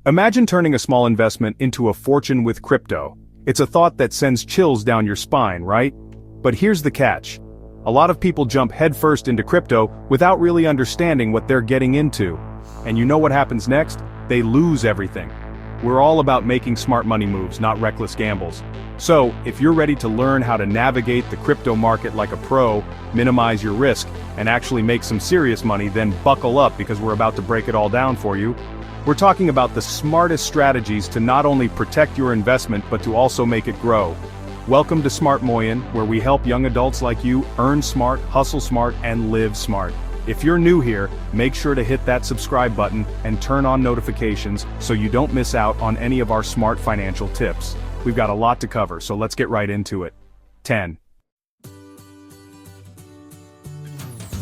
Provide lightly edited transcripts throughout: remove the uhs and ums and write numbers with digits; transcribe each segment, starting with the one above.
Imagine turning a small investment into a fortune with crypto. It's a thought that sends chills down your spine, right? But here's the catch. A lot of people jump headfirst into crypto without really understanding what they're getting into. And you know what happens next? They lose everything. We're all about making smart money moves, not reckless gambles. So, if you're ready to learn how to navigate the crypto market like a pro, minimize your risk, and actually make some serious money, then buckle up because we're about to break it all down for you. We're talking about the smartest strategies to not only protect your investment but to also make it grow. Welcome to Smart Moyen, where we help young adults like you earn smart, hustle smart, and live smart. If you're new here, make sure to hit that subscribe button and turn on notifications so you don't miss out on any of our smart financial tips. We've got a lot to cover, so let's get right into it. 10.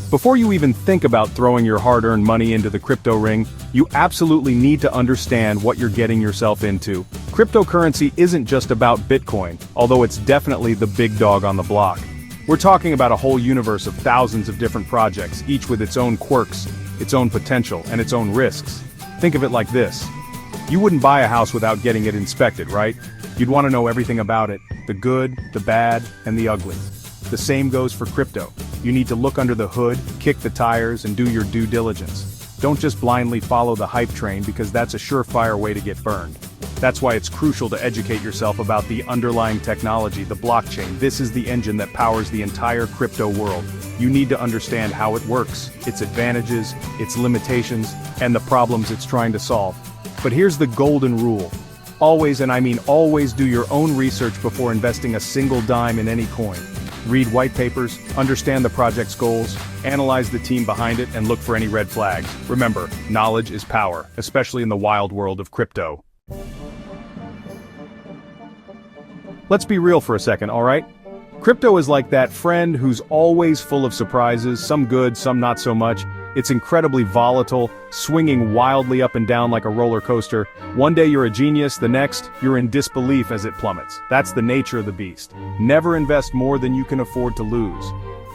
Before you even think about throwing your hard-earned money into the crypto ring, you absolutely need to understand what you're getting yourself into. Cryptocurrency isn't just about Bitcoin, although it's definitely the big dog on the block. We're talking about a whole universe of thousands of different projects, each with its own quirks, its own potential, and its own risks. Think of it like this. You wouldn't buy a house without getting it inspected, right? You'd want to know everything about it, the good, the bad, and the ugly. The same goes for crypto. You need to look under the hood, kick the tires, and do your due diligence. Don't just blindly follow the hype train because that's a surefire way to get burned. That's why it's crucial to educate yourself about the underlying technology, the blockchain. This is the engine that powers the entire crypto world. You need to understand how it works, its advantages, its limitations, and the problems it's trying to solve. But here's the golden rule. Always, and I mean always, do your own research before investing a single dime in any coin. Read white papers, understand the project's goals, analyze the team behind it, and look for any red flags. Remember, knowledge is power, especially in the wild world of crypto. Let's be real for a second, alright? Crypto is like that friend who's always full of surprises, some good, some not so much. It's incredibly volatile, swinging wildly up and down like a roller coaster. One day you're a genius, the next, you're in disbelief as it plummets. That's the nature of the beast. Never invest more than you can afford to lose.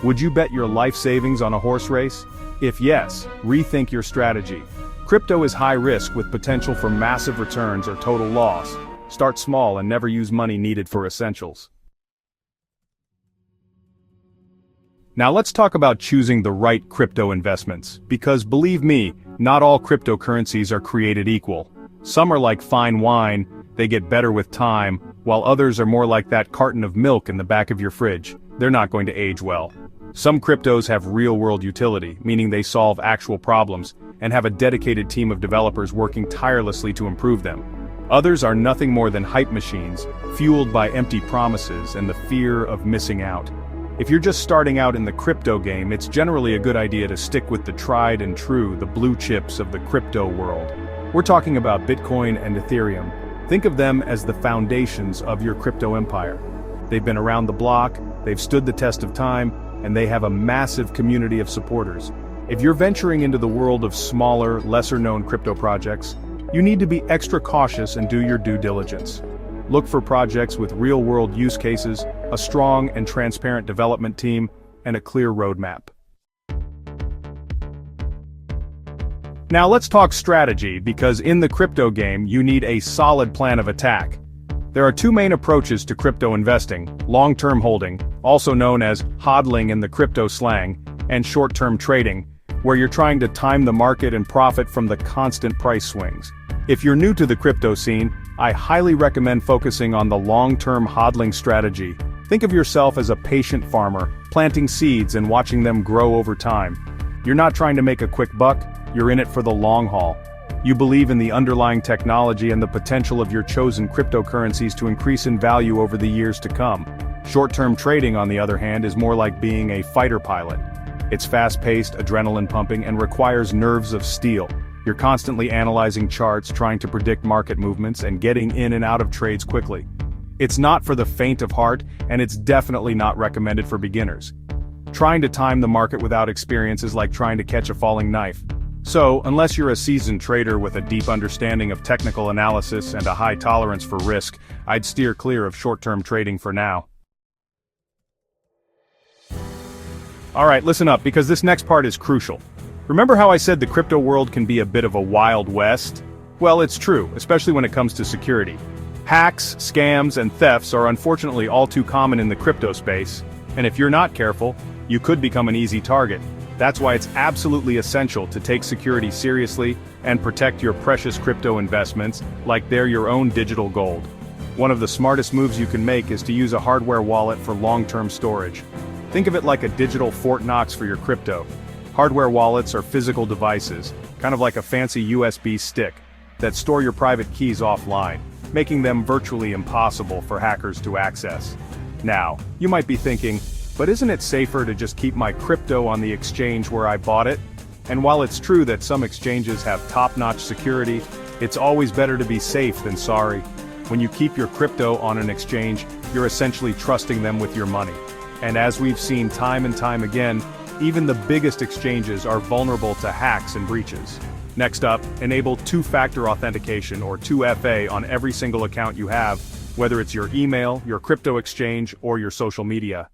Would you bet your life savings on a horse race? If yes, rethink your strategy. Crypto is high risk with potential for massive returns or total loss. Start small and never use money needed for essentials. Now let's talk about choosing the right crypto investments, because believe me, not all cryptocurrencies are created equal. Some are like fine wine, they get better with time, while others are more like that carton of milk in the back of your fridge. They're not going to age well. Some cryptos have real-world utility, meaning they solve actual problems, and have a dedicated team of developers working tirelessly to improve them. Others are nothing more than hype machines, fueled by empty promises and the fear of missing out. If you're just starting out in the crypto game, it's generally a good idea to stick with the tried and true, the blue chips of the crypto world. We're talking about Bitcoin and Ethereum. Think of them as the foundations of your crypto empire. They've been around the block, they've stood the test of time, and they have a massive community of supporters. If you're venturing into the world of smaller, lesser-known crypto projects, you need to be extra cautious and do your due diligence. Look for projects with real-world use cases, a strong and transparent development team, and a clear roadmap. Now let's talk strategy, because in the crypto game, you need a solid plan of attack. There are two main approaches to crypto investing: long-term holding, also known as hodling in the crypto slang, and short-term trading, where you're trying to time the market and profit from the constant price swings. If you're new to the crypto scene, I highly recommend focusing on the long-term hodling strategy. Think of yourself as a patient farmer, planting seeds and watching them grow over time. You're not trying to make a quick buck, you're in it for the long haul. You believe in the underlying technology and the potential of your chosen cryptocurrencies to increase in value over the years to come. Short-term trading, on the other hand, is more like being a fighter pilot. It's fast-paced, adrenaline-pumping, and requires nerves of steel. You're constantly analyzing charts, trying to predict market movements, and getting in and out of trades quickly. It's not for the faint of heart, and it's definitely not recommended for beginners. Trying to time the market without experience is like trying to catch a falling knife. So, unless you're a seasoned trader with a deep understanding of technical analysis and a high tolerance for risk, I'd steer clear of short-term trading for now. Alright, listen up, because this next part is crucial. Remember how I said the crypto world can be a bit of a wild west? Well, it's true, especially when it comes to security. Hacks, scams, and thefts are unfortunately all too common in the crypto space, and if you're not careful, you could become an easy target. That's why it's absolutely essential to take security seriously and protect your precious crypto investments like they're your own digital gold. One of the smartest moves you can make is to use a hardware wallet for long-term storage. Think of it like a digital Fort Knox for your crypto. Hardware wallets are physical devices, kind of like a fancy USB stick, that store your private keys offline, making them virtually impossible for hackers to access. Now, you might be thinking, but isn't it safer to just keep my crypto on the exchange where I bought it? And while it's true that some exchanges have top-notch security, it's always better to be safe than sorry. When you keep your crypto on an exchange, you're essentially trusting them with your money. And as we've seen time and time again, even the biggest exchanges are vulnerable to hacks and breaches. Next up, enable two-factor authentication or 2FA on every single account you have, whether it's your email, your crypto exchange, or your social media.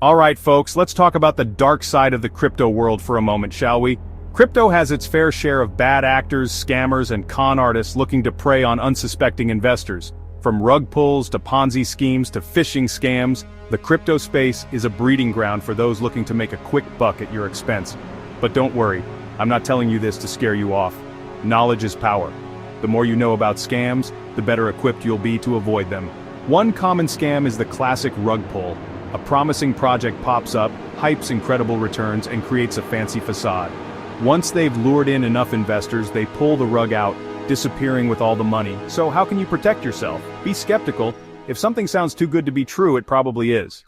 Alright folks, let's talk about the dark side of the crypto world for a moment, shall we? Crypto has its fair share of bad actors, scammers, and con artists looking to prey on unsuspecting investors. From rug pulls to Ponzi schemes to phishing scams, the crypto space is a breeding ground for those looking to make a quick buck at your expense. But don't worry, I'm not telling you this to scare you off. Knowledge is power. The more you know about scams, the better equipped you'll be to avoid them. One common scam is the classic rug pull. A promising project pops up, hypes incredible returns, and creates a fancy facade. Once they've lured in enough investors, they pull the rug out, disappearing with all the money. So how can you protect yourself? Be skeptical. If something sounds too good to be true, it probably is.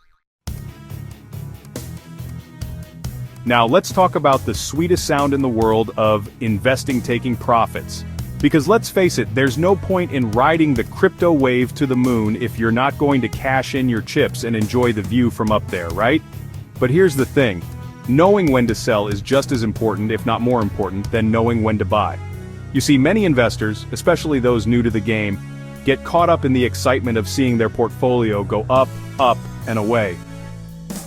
Now let's talk about the sweetest sound in the world of investing taking profits. Because let's face it, there's no point in riding the crypto wave to the moon if you're not going to cash in your chips and enjoy the view from up there, right? But here's the thing. Knowing when to sell is just as important, if not more important, than knowing when to buy. You see, many investors, especially those new to the game, get caught up in the excitement of seeing their portfolio go up, up, and away.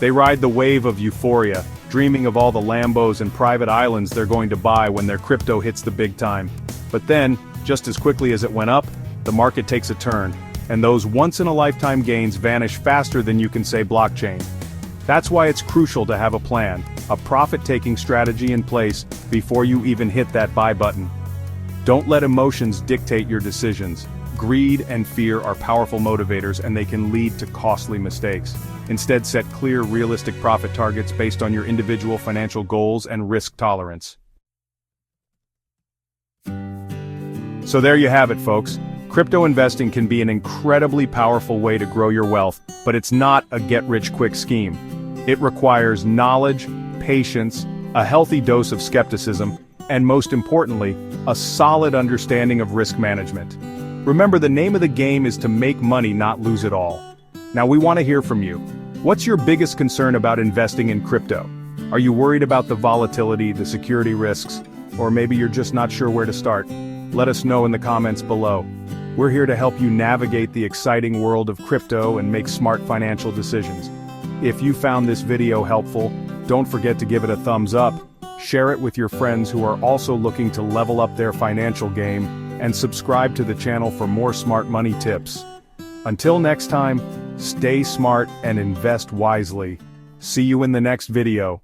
They ride the wave of euphoria, dreaming of all the Lambos and private islands they're going to buy when their crypto hits the big time. But then, just as quickly as it went up, the market takes a turn, and those once-in-a-lifetime gains vanish faster than you can say blockchain. That's why it's crucial to have a plan, a profit-taking strategy in place before you even hit that buy button. Don't let emotions dictate your decisions. Greed and fear are powerful motivators, and they can lead to costly mistakes. Instead, set clear, realistic profit targets based on your individual financial goals and risk tolerance. So there you have it, folks. Crypto investing can be an incredibly powerful way to grow your wealth, but it's not a get-rich-quick scheme. It requires knowledge, patience, a healthy dose of skepticism, and most importantly, a solid understanding of risk management. Remember, the name of the game is to make money, not lose it all. Now we want to hear from you. What's your biggest concern about investing in crypto? Are you worried about the volatility, the security risks, or maybe you're just not sure where to start? Let us know in the comments below. We're here to help you navigate the exciting world of crypto and make smart financial decisions. If you found this video helpful, don't forget to give it a thumbs up, share it with your friends who are also looking to level up their financial game, and subscribe to the channel for more smart money tips. Until next time, stay smart and invest wisely. See you in the next video.